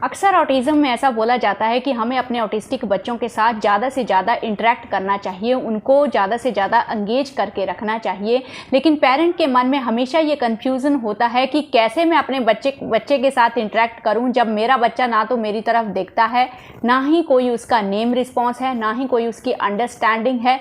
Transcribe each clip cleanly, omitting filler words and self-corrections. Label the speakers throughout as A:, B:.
A: अक्सर ऑटिज्म में ऐसा बोला जाता है कि हमें अपने ऑटिस्टिक बच्चों के साथ ज़्यादा से ज़्यादा इंटरेक्ट करना चाहिए, उनको ज़्यादा से ज़्यादा एंगेज करके रखना चाहिए। लेकिन पेरेंट के मन में हमेशा ये कन्फ्यूज़न होता है कि कैसे मैं अपने बच्चे के साथ इंटरेक्ट करूं जब मेरा बच्चा ना तो मेरी तरफ देखता है, ना ही कोई उसका नेम रिस्पॉन्स है, ना ही कोई उसकी अंडरस्टैंडिंग है,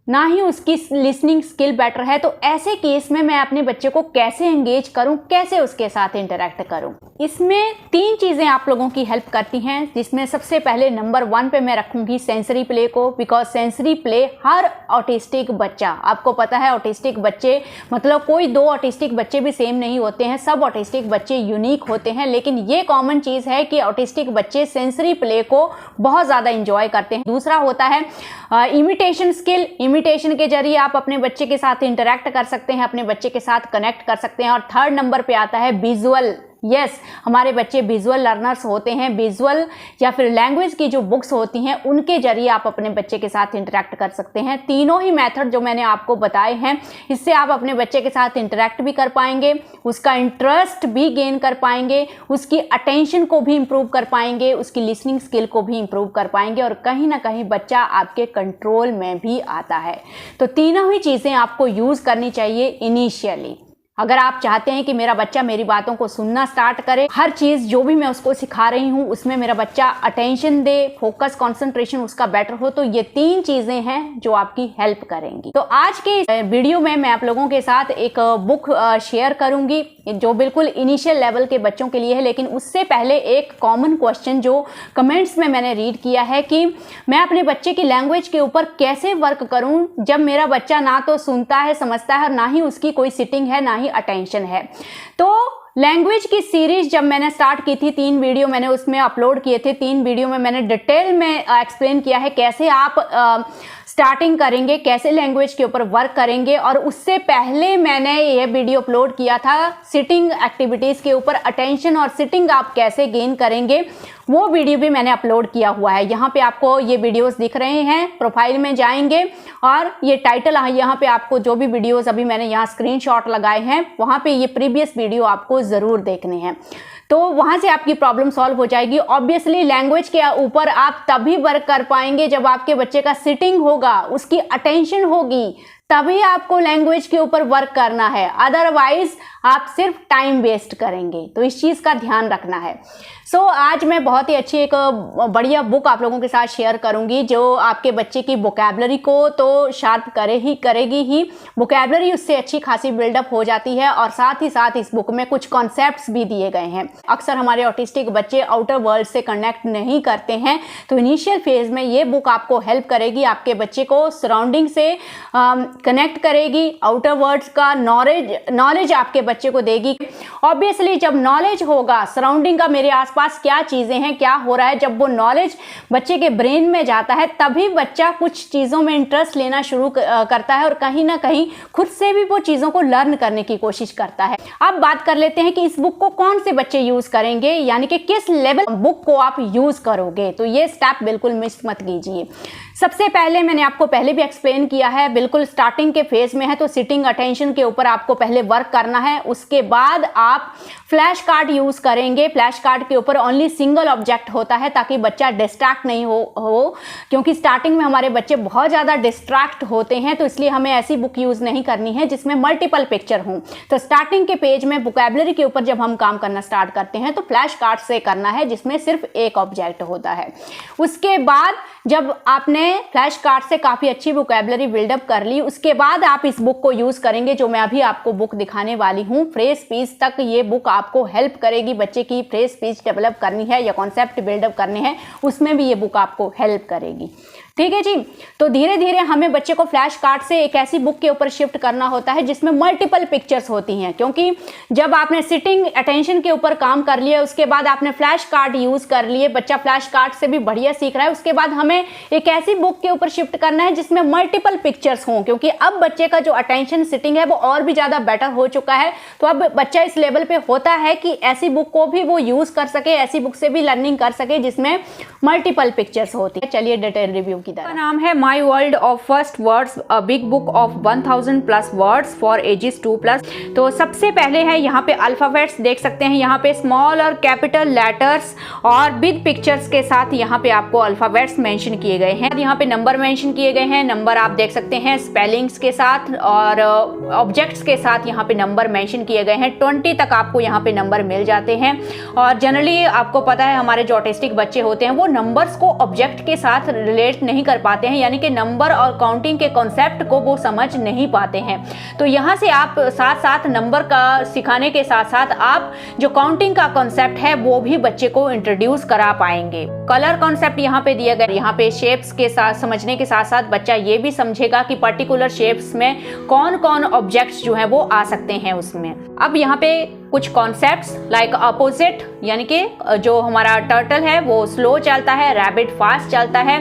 A: ना ही उसकी लिसनिंग स्किल बेटर है। तो ऐसे केस में मैं अपने बच्चे को कैसे एंगेज करूं, कैसे उसके साथ इंटरेक्ट करूं? इसमें 3 चीज़ें आप लोगों की हेल्प करती हैं, जिसमें सबसे पहले नंबर 1 पे मैं रखूंगी सेंसरी प्ले को। Because sensory play her autistic बच्चा, आपको पता है ऑटिस्टिक बच्चे मतलब कोई 2 ऑटिस्टिक बच्चे भी सेम नहीं होते हैं, सब ऑटिस्टिक बच्चे यूनिक होते हैं। लेकिन ये कॉमन चीज़ है कि ऑटिस्टिक बच्चे सेंसरी प्ले को बहुत ज़्यादा इंजॉय करते हैं। दूसरा होता है इमिटेशन स्किल। इमिटेशन के जरिए आप अपने बच्चे के साथ इंटरेक्ट कर सकते हैं, अपने बच्चे के साथ कनेक्ट कर सकते हैं। और 3rd नंबर पे आता है विजुअल। यस, हमारे बच्चे विजुअल लर्नर्स होते हैं। विजुअल या फिर लैंग्वेज की जो बुक्स होती हैं उनके जरिए आप अपने बच्चे के साथ इंटरेक्ट कर सकते हैं। तीनों ही मेथड जो मैंने आपको बताए हैं, इससे आप अपने बच्चे के साथ इंटरेक्ट भी कर पाएंगे, उसका इंटरेस्ट भी गेन कर पाएंगे, उसकी अटेंशन को भी इम्प्रूव कर पाएंगे, उसकी लिसनिंग स्किल को भी इम्प्रूव कर पाएंगे और कहीं ना कहीं बच्चा आपके कंट्रोल में भी आता है। तो तीनों ही चीज़ें आपको यूज़ करनी चाहिए इनिशियली। अगर आप चाहते हैं कि मेरा बच्चा मेरी बातों को सुनना स्टार्ट करे, हर चीज़ जो भी मैं उसको सिखा रही हूँ उसमें मेरा बच्चा अटेंशन दे, फोकस कंसंट्रेशन उसका बेटर हो, तो ये 3 चीज़ें हैं जो आपकी हेल्प करेंगी। तो आज के वीडियो में मैं आप लोगों के साथ एक बुक शेयर करूंगी जो बिल्कुल इनिशियल लेवल के बच्चों के लिए है। लेकिन उससे पहले एक कॉमन क्वेश्चन जो कमेंट्स में मैंने रीड किया है कि मैं अपने बच्चे की लैंग्वेज के ऊपर कैसे वर्क करूं जब मेरा बच्चा ना तो सुनता है, समझता है और ना ही उसकी कोई सिटिंग है, ना ही अटेंशन है। तो लैंग्वेज की सीरीज जब मैंने स्टार्ट की थी, 3 वीडियो मैंने उसमें अपलोड किए थे। 3 वीडियो में मैंने डिटेल में एक्सप्लेन किया है कैसे आप स्टार्टिंग करेंगे, कैसे लैंग्वेज के ऊपर वर्क करेंगे। और उससे पहले मैंने ये वीडियो अपलोड किया था सिटिंग एक्टिविटीज़ के ऊपर, अटेंशन और सिटिंग आप कैसे गेन करेंगे, वो वीडियो भी मैंने अपलोड किया हुआ है। यहाँ पे आपको ये वीडियोस दिख रहे हैं, प्रोफाइल में जाएंगे और ये टाइटल यहाँ पे आपको जो भी वीडियोस अभी मैंने यहाँ स्क्रीनशॉट लगाए हैं, वहाँ पे ये प्रीवियस वीडियो आपको ज़रूर देखने हैं। तो वहाँ से आपकी प्रॉब्लम सॉल्व हो जाएगी। ऑब्वियसली लैंग्वेज के ऊपर आप तभी वर्क कर पाएंगे जब आपके बच्चे का सिटिंग होगा, उसकी अटेंशन होगी, तभी आपको लैंग्वेज के ऊपर वर्क करना है। अदरवाइज आप सिर्फ टाइम वेस्ट करेंगे, तो इस चीज़ का ध्यान रखना है। आज मैं बहुत ही अच्छी एक बढ़िया बुक आप लोगों के साथ शेयर करूंगी जो आपके बच्चे की वोकैबुलरी को तो शार्प करेगी ही, वोकैबुलरी उससे अच्छी खासी बिल्डअप हो जाती है। और साथ ही साथ इस बुक में कुछ कॉन्सेप्ट्स भी दिए गए हैं। अक्सर हमारे ऑटिस्टिक बच्चे आउटर वर्ल्ड से कनेक्ट नहीं करते हैं, तो इनिशियल फेज में ये बुक आपको हेल्प करेगी, आपके बच्चे को सराउंडिंग से कनेक्ट करेगी, आउटर वर्ल्ड का नॉलेज आपके बच्चे को देगी। ऑब्वियसली जब नॉलेज होगा सराउंडिंग का, मेरे आसपास क्या चीजें हैं, क्या हो रहा है, जब वो नॉलेज बच्चे के ब्रेन में जाता है तभी बच्चा कुछ चीजों में इंटरेस्ट लेना शुरू करता है और कहीं ना कहीं खुद से भी वो चीजों को लर्न करने की कोशिश करता है। अब बात कर लेते हैं कि इस बुक को कौन से बच्चे यूज करेंगे, यानी कि किस लेवल बुक को आप यूज करोगे। तो ये स्टेप बिल्कुल मिस मत कीजिए। सबसे पहले मैंने आपको पहले भी एक्सप्लेन किया है, बिल्कुल स्टार्टिंग के फेज में है तो सिटिंग अटेंशन के ऊपर आपको पहले वर्क करना है। उसके बाद आप फ्लैश कार्ड यूज करेंगे। फ्लैश कार्ड के ऊपर ओनली सिंगल ऑब्जेक्ट होता है ताकि बच्चा डिस्ट्रैक्ट नहीं हो क्योंकि स्टार्टिंग में हमारे बच्चे बहुत ज़्यादा डिस्ट्रैक्ट होते हैं, तो इसलिए हमें ऐसी बुक यूज नहीं करनी है जिसमें मल्टीपल पिक्चर हों। तो स्टार्टिंग के पेज में वोकैबुलरी के ऊपर जब हम काम करना स्टार्ट करते हैं तो फ्लैश कार्ड से करना है जिसमें सिर्फ एक ऑब्जेक्ट होता है। उसके बाद जब आपने फ्लैश कार्ड से काफ़ी अच्छी वोकैबुलरी बिल्डअप कर ली, उसके बाद आप इस बुक को यूज़ करेंगे जो मैं अभी आपको बुक दिखाने वाली हूँ। फ्रेज स्पीच तक ये बुक आपको हेल्प करेगी, बच्चे की फ्रेज स्पीच डेवलप करनी है या कॉन्सेप्ट बिल्डअप करने हैं, उसमें भी ये बुक आपको हेल्प करेगी। ठीक है जी। तो धीरे धीरे हमें बच्चे को फ्लैश कार्ड से एक ऐसी बुक के ऊपर शिफ्ट करना होता है जिसमें मल्टीपल पिक्चर्स होती हैं, क्योंकि जब आपने सिटिंग अटेंशन के ऊपर काम कर लिया, उसके बाद आपने फ्लैश कार्ड यूज कर लिए, बच्चा फ्लैश कार्ड से भी बढ़िया सीख रहा है, उसके बाद हमें एक ऐसी बुक के ऊपर शिफ्ट करना है जिसमें मल्टीपल पिक्चर्स हों, क्योंकि अब बच्चे का जो अटेंशन सिटिंग है वो और भी ज़्यादा बेटर हो चुका है। तो अब बच्चा इस लेवल पे होता है कि ऐसी बुक को भी वो यूज़ कर सके, ऐसी बुक से भी लर्निंग कर सके जिसमें मल्टीपल पिक्चर्स होती है। चलिए डिटेल रिव्यू की तरह। नाम है my world of first words, a big book of 1000+ words for ages 2+। तो सबसे पहले है यहाँ पे अल्फ़ाबेट्स देख सकते हैं, यहाँ पे स्मॉल और कैपिटल लेटर्स और बिग पिक्चर्स के साथ यहाँ पे आपको अल्फ़ाबेट्स मेंशन किए गए हैं। यहाँ पे नंबर मेंशन किए गए हैं, नंबर आप देख सकते हैं स्पेलिंग्स के साथ और ऑब्जेक्ट्स के साथ यहाँ पे नंबर मेंशन किए गए हैं। 20 तक आपको यहाँ पे नंबर मिल जाते हैं। और जनरली आपको पता है हमारे जो ऑटिस्टिक बच्चे होते हैं वो नंबर्स को ऑब्जेक्ट के साथ रिलेट नहीं कर पाते हैं, यानी कि नंबर और काउंटिंग के कॉन्सेप्ट को वो समझ नहीं पाते हैं। तो यहाँ से आप साथ साथ नंबर का सिखाने के साथ साथ आप जो काउंटिंग का कॉन्सेप्ट है वो भी बच्चे को इंट्रोड्यूस करा पाएंगे। कलर कॉन्सेप्ट यहाँ पे दिया गया, यहाँ पे शेप्स के साथ समझने के साथ साथ बच्चा ये भी समझेगा कि पर्टिकुलर शेप्स में कौन कौन ऑब्जेक्ट्स जो है वो आ सकते हैं उसमें। अब यहाँ पे कुछ कॉन्सेप्ट्स लाइक अपोजिट, यानी कि जो हमारा टर्टल है वो स्लो चलता है, रैबिट फास्ट चलता है,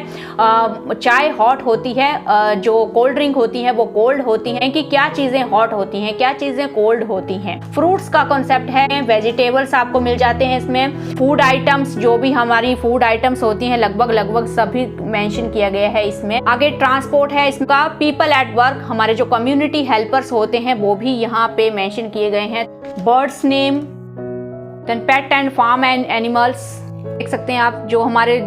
A: चाय हॉट होती है, जो कोल्ड ड्रिंक होती है वो कोल्ड होती हैं, कि क्या चीज़ें हॉट होती हैं, क्या चीज़ें कोल्ड होती हैं। फ्रूट्स का कॉन्सेप्ट है, वेजिटेबल्स आपको मिल जाते हैं इसमें। फूड आइटम्स, जो भी हमारी फूड आइटम्स होती हैं लगभग सभी मेंशन किया गया है इसमें। आगे ट्रांसपोर्ट है इसका, पीपल एट वर्क, हमारे जो कम्युनिटी हेल्पर्स होते हैं वो भी यहाँ पे मेंशन किए गए हैं। Birds name, then pet and farm and animals, देख सकते हैं आप जो हमारे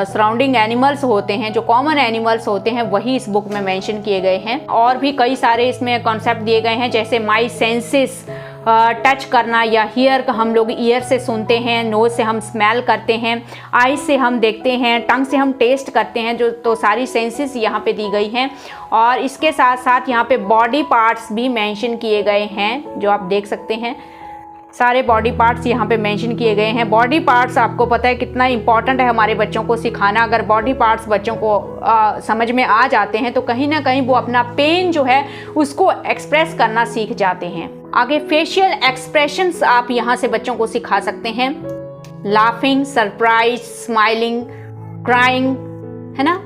A: सराउंडिंग एनिमल्स होते हैं, जो कॉमन एनिमल्स होते हैं वही इस बुक में मेंशन किए गए हैं। और भी कई सारे इसमें कॉन्सेप्ट दिए गए हैं, जैसे माई सेंसेस, टच करना या हियर हम लोग ईयर से सुनते हैं, नोज से हम स्मेल करते हैं, आई से हम देखते हैं, टंग से हम टेस्ट करते हैं, जो तो सारी सेंसेस यहाँ पे दी गई हैं। और इसके साथ साथ यहाँ पे बॉडी पार्ट्स भी मेंशन किए गए हैं, जो आप देख सकते हैं सारे बॉडी पार्ट्स यहाँ पे मेंशन किए गए हैं। बॉडी पार्ट्स आपको पता है कितना इंपॉर्टेंट है हमारे बच्चों को सिखाना। अगर बॉडी पार्ट्स बच्चों को समझ में आ जाते हैं तो कहीं ना कहीं वो अपना पेन जो है उसको एक्सप्रेस करना सीख जाते हैं। आगे फेशियल एक्सप्रेशंस आप यहाँ से बच्चों को सिखा सकते हैं, लाफिंग, सरप्राइज, स्माइलिंग, क्राइंग, है ना।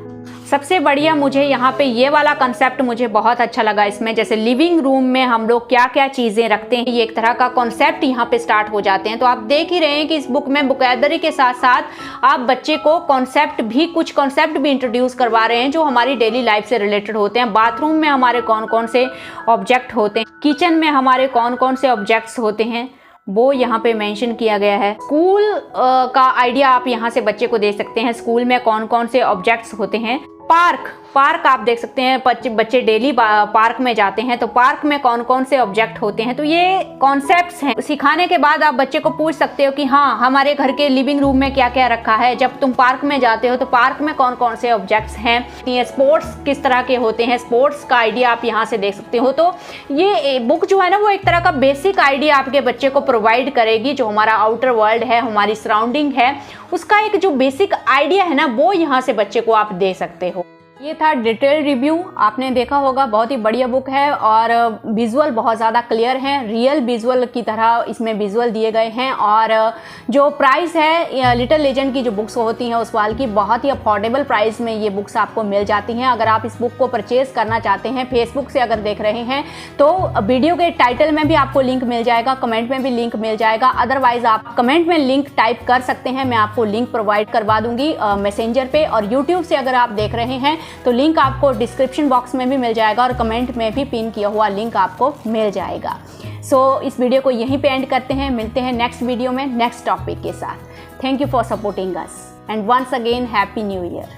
A: सबसे बढ़िया मुझे यहाँ पे ये वाला कंसेप्ट मुझे बहुत अच्छा लगा इसमें, जैसे लिविंग रूम में हम लोग क्या क्या चीज़ें रखते हैं, ये एक तरह का कॉन्सेप्ट यहाँ पे स्टार्ट हो जाते हैं। तो आप देख ही रहे हैं कि इस बुक में वोकैबुलरी के साथ साथ आप बच्चे को कुछ कॉन्सेप्ट भी इंट्रोड्यूस करवा रहे हैं जो हमारी डेली लाइफ से रिलेटेड होते हैं। बाथरूम में हमारे कौन कौन से ऑब्जेक्ट होते हैं, किचन में हमारे कौन कौन से ऑब्जेक्ट्स होते हैं, वो यहाँ पे मेंशन किया गया है। स्कूल का आइडिया आप यहाँ से बच्चे को दे सकते हैं, स्कूल में कौन कौन से ऑब्जेक्ट्स होते हैं। पार्क आप देख सकते हैं, बच्चे डेली पार्क में जाते हैं, तो पार्क में कौन कौन से ऑब्जेक्ट होते हैं। तो ये कॉन्सेप्ट्स हैं। सिखाने के बाद आप बच्चे को पूछ सकते हो कि हाँ हमारे घर के लिविंग रूम में क्या क्या रखा है, जब तुम पार्क में जाते हो तो पार्क में कौन कौन से ऑब्जेक्ट्स हैं, ये स्पोर्ट्स किस तरह के होते हैं, स्पोर्ट्स का आइडिया आप यहाँ से देख सकते हो। तो ये बुक जो है ना वो एक तरह का बेसिक आइडिया आपके बच्चे को प्रोवाइड करेगी। जो हमारा आउटर वर्ल्ड है, हमारी सराउंडिंग है, उसका एक जो बेसिक आइडिया है ना वो यहाँ से बच्चे को आप दे सकते हो। ये था डिटेल रिव्यू, आपने देखा होगा बहुत ही बढ़िया बुक है और विजुअल बहुत ज़्यादा क्लियर हैं, रियल विजुअल की तरह इसमें विजुअल दिए गए हैं। और जो प्राइस है लिटिल लेजेंड की जो बुक्स होती हैं उस वाल की, बहुत ही अफोर्डेबल प्राइस में ये बुक्स आपको मिल जाती हैं। अगर आप इस बुक को परचेज़ करना चाहते हैं, फेसबुक से अगर देख रहे हैं तो वीडियो के टाइटल में भी आपको लिंक मिल जाएगा, कमेंट में भी लिंक मिल जाएगा। अदरवाइज आप कमेंट में लिंक टाइप कर सकते हैं, मैं आपको लिंक प्रोवाइड करवा दूंगी मैसेंजर पे। और यूट्यूब से अगर आप देख रहे हैं तो लिंक आपको डिस्क्रिप्शन बॉक्स में भी मिल जाएगा और कमेंट में भी पिन किया हुआ लिंक आपको मिल जाएगा। सो इस वीडियो को यहीं पे एंड करते हैं, मिलते हैं नेक्स्ट वीडियो में नेक्स्ट टॉपिक के साथ। Thank you for supporting us and once again happy new year.